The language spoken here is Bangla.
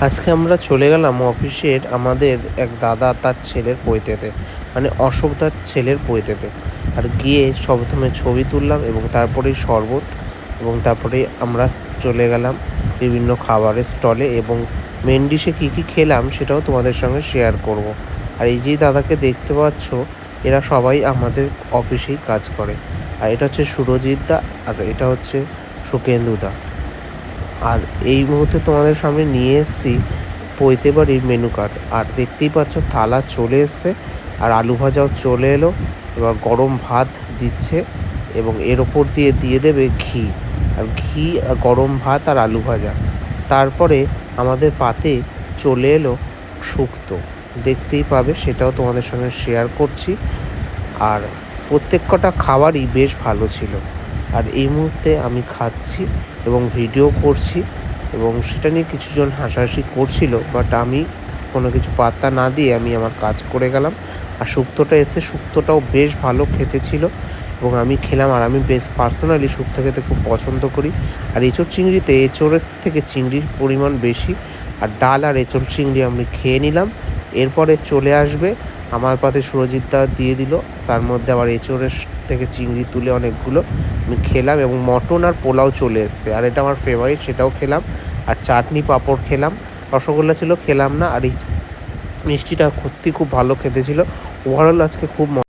আজকে আমরা চলে গেলাম অফিসের আমাদের এক দাদা তার ছেলের পৈতেতে, মানে অশোকদার ছেলের পৈতেতে। আর গিয়ে প্রথমে ছবি তুললাম এবং তারপরেই শরবত, এবং তারপরে আমরা চলে গেলাম বিভিন্ন খাবারের স্টলে, এবং মেন ডিশে কী কী খেলাম সেটাও তোমাদের সঙ্গে শেয়ার করব। আর এই যে দাদাকে দেখতে পাচ্ছ, এরা সবাই আমাদের অফিসেই কাজ করে। আর এটা হচ্ছে সুরজিৎ দা, আর এটা হচ্ছে সুকেন্দু দা। আর এই মুহূর্তে তোমাদের সামনে নিয়ে এসেছি পৈতে বাড়ির মেনু কার্ড। আর দেখতেই পাচ্ছ থালা চলে এসছে, আর আলু ভাজাও চলে এলো। এবার গরম ভাত দিচ্ছে এবং এর ওপর দিয়ে দিয়ে দেবে ঘি। আর ঘি, গরম ভাত আর আলু ভাজা। তারপরে আমাদের পাতে চলে এলো শুক্তো, দেখতেই পাবে, সেটাও তোমাদের সঙ্গে শেয়ার করছি। আর প্রত্যেক কটা খাবারই বেশ ভালো ছিল। আর এই মুহূর্তে আমি খাচ্ছি এবং ভিডিও করছি, এবং সেটা নিয়ে কিছুজন হাসাহাসি করছিল, বাট আমি কোনো কিছু পাত্তা না দিয়ে আমি আমার কাজ করে গেলাম। আর শুক্তোটা এসে, শুক্তোটাও বেশ ভালো খেতে ছিল এবং আমি খেলাম। আর আমি বেশ পার্সোনালি শুক্তো খেতে খুব পছন্দ করি। আর এঁচোড় চিংড়িতে এঁচোড়ের থেকে চিংড়ির পরিমাণ বেশি। আর ডাল আর এঁচোড় চিংড়ি আমি খেয়ে নিলাম। এরপরে চলে আসবে আমার পাতে সুরজিৎ দা দিয়ে দিল, তার মধ্যে আবার এঁচোড়ের থেকে চিংড়ি তুলে অনেকগুলো আমি খেলাম, এবং মটন আর পোলাও চলে এসছে। আর এটা আমার ফেভারিট, সেটাও খেলাম। আর চাটনি পাঁপড় খেলাম। রসগোল্লা ছিল, খেলাম না। আর এই মিষ্টিটা সত্যি খুব ভালো খেতে ছিল। ওভারঅল আজকে খুব